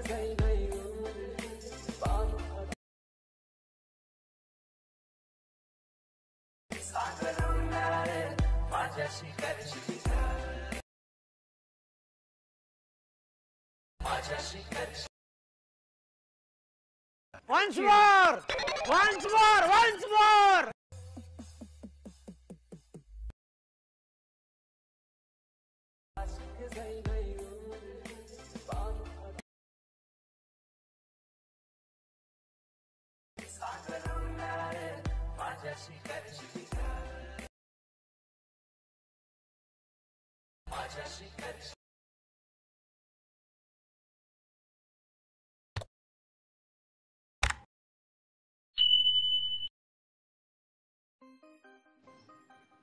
Once more! Once more! Once more!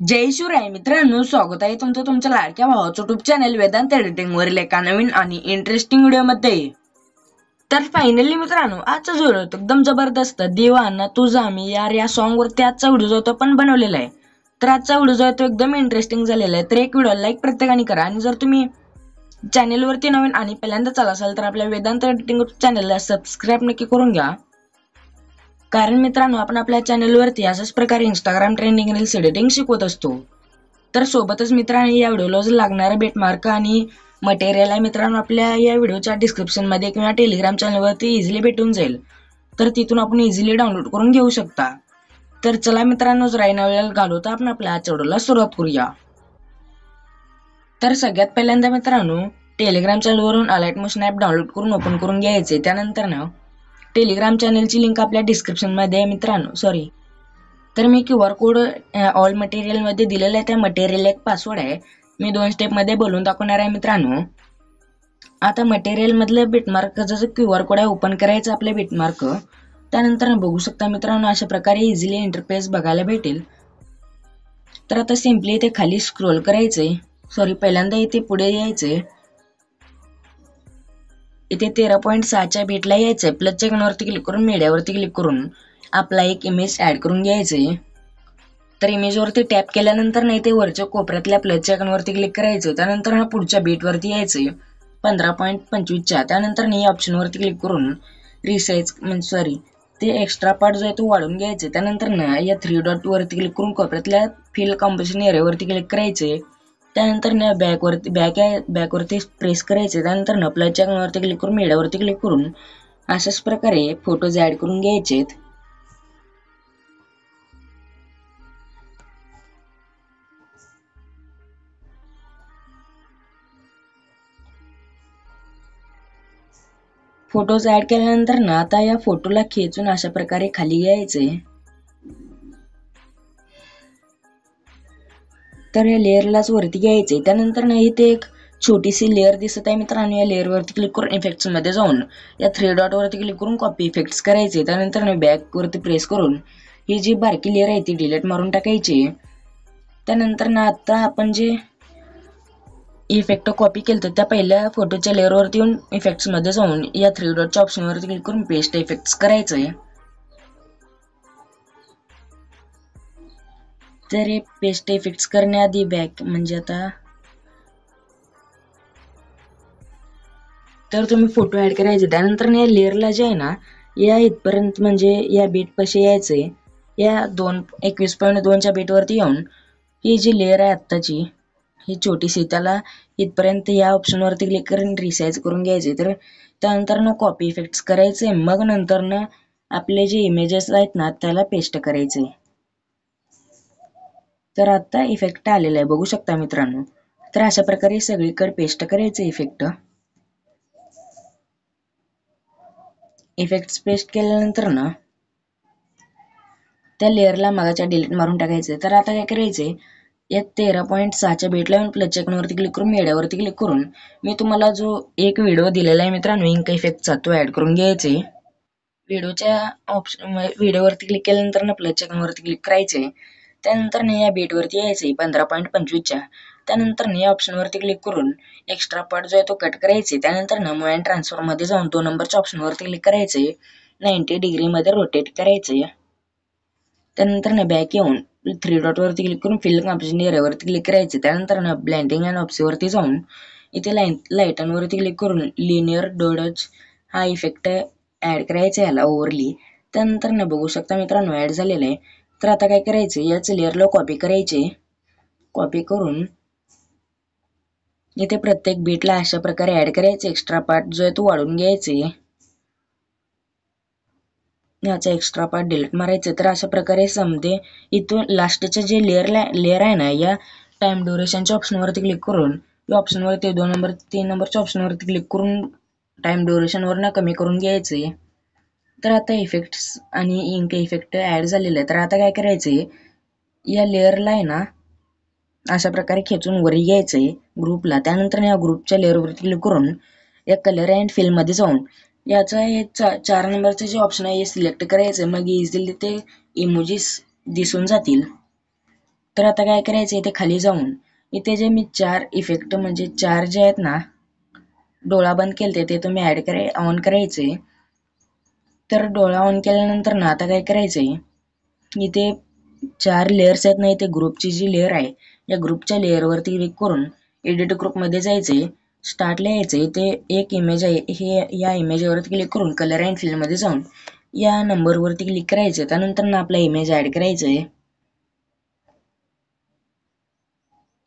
जय शिवराय मित्रांनो, स्वागत आहे तुमचं तुमच्या लाडक्या भावाचं युट्यूब चॅनल वेदांत एडिटिंग वरील एका नवीन आणि इंटरेस्टिंग व्हिडिओमध्ये. तर फायनली मित्रांनो, आजचा जो व्हिडिओ एकदम जबरदस्त देवाना तुझा मी यार या सॉन्ग वरती आजचा व्हिडिओ जो तो पण बनवलेला आहे. तर आजचा व्हिडिओ जो आहे तो एकदम इंटरेस्टिंग झालेला आहे. तर एक व्हिडिओ लाईक प्रत्येकाने करा आणि जर तुम्ही चॅनलवरती नवीन आणि पहिल्यांदाच आला असाल तर आपल्या वेदांत एडिटिंग चॅनलला सबस्क्राईब नक्की करून घ्या. कारण मित्रांनो, आपण आपल्या चॅनलवरती अशाच प्रकारे इंस्टाग्राम ट्रेंडिंग रील्स एडिटिंग शिकवत असतो. तर सोबतच मित्रांनो, या व्हिडिओला लागणारा बेटमार्क आणि मटेरियल आहे मित्रांनो आपल्या या व्हिडिओच्या डिस्क्रिप्शन मध्ये किंवा टेलिग्राम चॅनलवरती इझिली भेटून जाईल. तर तिथून आपण इझिली डाउनलोड करून घेऊ शकता. तर चला मित्रांनो, जरा न वेळ घालवता आपण आपल्या आजच्या व्हिडिओला सुरुवात करूया. तर सगळ्यात पहिल्यांदा मित्रांनो, टेलिग्राम चॅनलवरून अलाइट मोशन ॲप डाउनलोड करून ओपन करून घ्यायचे. त्यानंतर ना टेलिग्राम चॅनलची लिंक आपल्या डिस्क्रिप्शन मध्ये आहे मित्रांनो. तर मी QR कोड ऑल मटेरियल मध्ये दिलेला आहे. त्या मटेरियल एक पासवर्ड आहे, मी 2 स्टेप मध्ये बोलून दाखवणार आहे मित्रांनो. आता मटेरियल मधलं बिटमार्क जसं QR कोड आहे ओपन करायचं आपले बिटमार्क. त्यानंतर बघू शकता मित्रांनो, अशा प्रकारे इझिली इंटरफेस बघायला भेटेल. तर आता सिम्पली इथे खाली स्क्रोल करायचंय. पहिल्यांदा इथे पुढे यायचंय. इथे 13.6च्या बीटला यायचंय. प्लसच्या आयकॉनवरती क्लिक करून मीडियावरती क्लिक करून आपला एक इमेज ऍड करून घ्यायचंय. तर इमेजवरती टॅप केल्यानंतर नाही ते वरच्या कोपऱ्यातल्या प्लसच्या आयकॉनवरती क्लिक करायचं. त्यानंतर पुढच्या बीटवरती यायचंय 15.25च्या. त्यानंतर या ऑप्शनवरती क्लिक करून रिसाइज ते एक्स्ट्रा पार्ट जो आहे तो वाढून घ्यायचे. त्यानंतर या 3 डॉट वरती क्लिक करून कोपऱ्यातल्या फिल कॉम्पोजिशन एरियावरती क्लिक करायचे. त्यानंतर बॅकवरती प्रेस करायचे. त्यानंतर प्लसच्या आयकॉनवरती क्लिक करून मीडियावरती क्लिक करून अशाच प्रकारे फोटोज ऍड करून घ्यायचेत. फोटोज ऍड केल्यानंतर आता या फोटोला खेचून अशा प्रकारे खाली घ्यायचे. तर या लेअरलाच वरती घ्यायचे. त्यानंतर इथे एक छोटीशी लेअर दिसत आहे मित्रांनो. या लेअर वरती क्लिक करून इफेक्ट्स मध्ये जाऊन या 3 डॉट वरती क्लिक करून कॉपी इफेक्ट्स करायचे. त्यानंतर बॅक वरती प्रेस करून ही जी बारकी लेअर आहे ती डिलीट मारून टाकायची. त्यानंतर आता आपण जे इफेक्ट कॉपी केलं त्या पहिल्या फोटोच्या लेअर वरती येऊन इफेक्ट्स मध्ये जाऊन या 3 डॉटच्या ऑप्शन वरती क्लिक करून पेस्ट इफेक्ट्स करायचंय. तर हे पेस्ट इफेक्ट्स करण्याआधी बॅक आता तर तुम्ही फोटो ऍड करायचे. त्यानंतर या लेअरला जे आहे ना या इथपर्यंत या बीट पाशी यायचंय. या 21.2च्या बीट वरती येऊन ही जी लेअर आहे आत्ताची ही छोटीशी त्याला इथपर्यंत या ऑप्शन वरती क्लिक करून रिसाइज करून घ्यायचे. तर त्यानंतर कॉपी इफेक्ट्स करायचे. मग नंतर आपले जे इमेजेस आहेत ना त्याला पेस्ट करायचे. तर आता इफेक्ट आलेला आहे बघू शकता मित्रांनो. तर अशा प्रकारे सगळीकडे पेस्ट करायचे इफेक्ट. इफेक्ट्स पेस्ट केल्यानंतर त्या लेअरला मागाच्या डिलीट मारून टाकायचे. तर आता काय करायचे, या 13.6च्या बीटला येऊन प्लसच्या आयकॉनवरती क्लिक करून मीडियावरती क्लिक करून मी तुम्हाला जो एक व्हिडिओ दिलेला आहे मित्रांनो इंक इफेक्टचा तो ऍड करून घ्यायचे. व्हिडिओवरती क्लिक केल्यानंतर प्लसच्या आयकॉनवरती क्लिक करायचे. त्यानंतर या बीटवरती यायचे 15.25च्या. त्यानंतर या ऑप्शनवरती क्लिक करून एक्स्ट्रा पार्ट जो आहे तो कट करायचे. त्यानंतर मूव अँड ट्रान्सफॉर मध्ये जाऊन 2 नंबरच्या ऑप्शनवरती क्लिक करायचे. 90 डिग्री मध्ये रोटेट करायचे. त्यानंतर बॅक येऊन 3 डॉट वरती क्लिक करून फिल कॉम्पोजिशन एरियावरती क्लिक करायचे. त्यानंतर ब्लेंडिंग अँड ऑप्शन वरती जाऊन इथे लाईटांवरती क्लिक करून लिनियर डोडज हा इफेक्ट ऍड करायचा याला ओव्हरली. त्यानंतर ना बघू शकता मित्रांनो ऍड झालेलं आहे. तर आता काय करायचं, याच लेअरला कॉपी करायचे. कॉपी करून इथे प्रत्येक बीटला अशा प्रकारे ऍड करायचे. एक्स्ट्रा पार्ट जो आहे तो वाढून घ्यायचे. याचा एक्स्ट्रा पार्ट डिलीट मारायचे. तर अशा प्रकारे समजे इथून लास्टचे जे लेअर आहे ना, या टाइम ड्युरेशनच्या ऑप्शनवरती क्लिक करून या ऑप्शनवरती 2 नंबर 3 नंबरच्या ऑप्शनवरती क्लिक करून टाइम ड्युरेशनवर ना कमी करून घ्यायचे. तर आता इफेक्ट्स आणि इंक इफेक्ट ऍड झालेले आहे. तर आता काय करायचे, या लेअरला आहे ना अशा प्रकारे खेचून वरी घ्यायचंय ग्रुपला. त्यानंतर या ग्रुपच्या लेअरवरती क्लिक करून या कलर अँड फिल मध्ये जाऊन याचा हे 4 नंबरचे जे ऑप्शन आहे हे सिलेक्ट करायचं. मग इझिली ते इमोजीस दिसून जातील. तर आता काय करायचं, इथे खाली जाऊन इथे जे मी 4 इफेक्ट म्हणजे 4 जे आहेत ना डोळा बंद केलते ते तुम्ही ऑन करायचे. तर डोळा ऑन केल्यानंतर ना आता काय करायचंय, इथे 4 लेयर्स आहेत ना, इथे ग्रुपची जी लेअर आहे या ग्रुपच्या लेअरवरती क्लिक करून एडिट ग्रुपमध्ये जायचे. स्टार्टला यायचे. इथे एक इमेज आहे, हे या इमेजवरती क्लिक करून कलर अँड फिल मध्ये जाऊन या नंबरवरती क्लिक करायचे. त्यानंतर ना आपला इमेज ऍड करायचंय.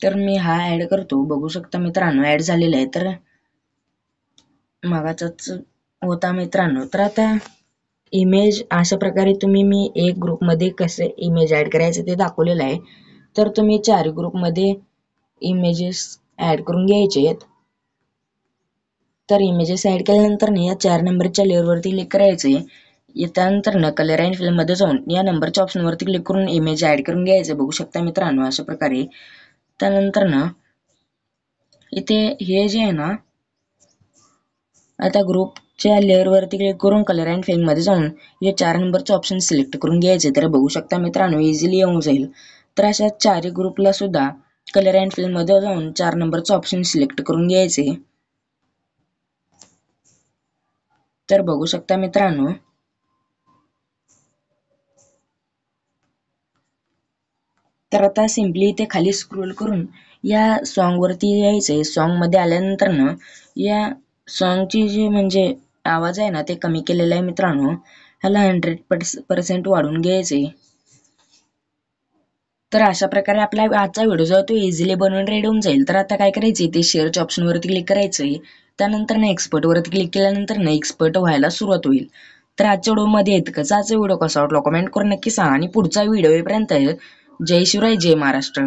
तर मी हा ऍड करतो. बघू शकता मित्रांनो ऍड झालेला आहे. तर मागाचाच होता मित्रांनो. तर आता इमेज अशा प्रकारे मी एक ग्रुपमध्ये कसे इमेज ऍड करायचे ते दाखवलेलं आहे. तर तुम्ही 4 ग्रुपमध्ये इमेजेस ऍड करून घ्यायचे आहेत. तर इमेजेस ऍड केल्यानंतर या 4 नंबरच्या लेअरवरती क्लिक करायचे. त्यानंतर ना कलर अँड फिल मध्ये जाऊन या नंबरच्या ऑप्शनवरती क्लिक करून इमेज ऍड करून घ्यायचे. बघू शकता मित्रांनो अशा प्रकारे. त्यानंतर ना इथे हे जे आहे ना, आता ग्रुपच्या लेअरवरती क्लिक करून कलर अँड फिल मध्ये जाऊन हे 4 नंबरचे ऑप्शन सिलेक्ट करून घ्यायचे. तर बघू शकता मित्रांनो इझिली येऊन जाईल. तर अशा 4 ग्रुपला सुद्धा कलर अँड फिल मध्ये जाऊन 4 नंबरचे ऑप्शन सिलेक्ट करून घ्यायचे. तर बघू शकता मित्रांनो तर आता सिम्पली इथे खाली स्क्रोल करून या सॉन्ग वरती यायचंय. सॉन्ग मध्ये आल्यानंतर ना या सॉन्गची जी म्हणजे आवाज आहे ना ते कमी केलेलं आहे मित्रांनो. ह्याला 100% वाढून घ्यायचे. तर अशा प्रकारे आपला आजचा व्हिडिओ जो तो इझिली बनवून रेडी होऊन जाईल. तर आता काय करायचे, ते शेअरच्या ऑप्शनवरती क्लिक करायचंय. त्यानंतर ना एक्सपर्ट वरती क्लिक केल्यानंतर ना एक्सपर्ट व्हायला सुरुवात होईल. तर आजच्या व्हिडिओमध्ये इतकंच. आजचा व्हिडिओ कसा वाटला कमेंट करून नक्की सांगा आणि पुढचा व्हिडिओ येईपर्यंत जय शिवराय, जय महाराष्ट्र.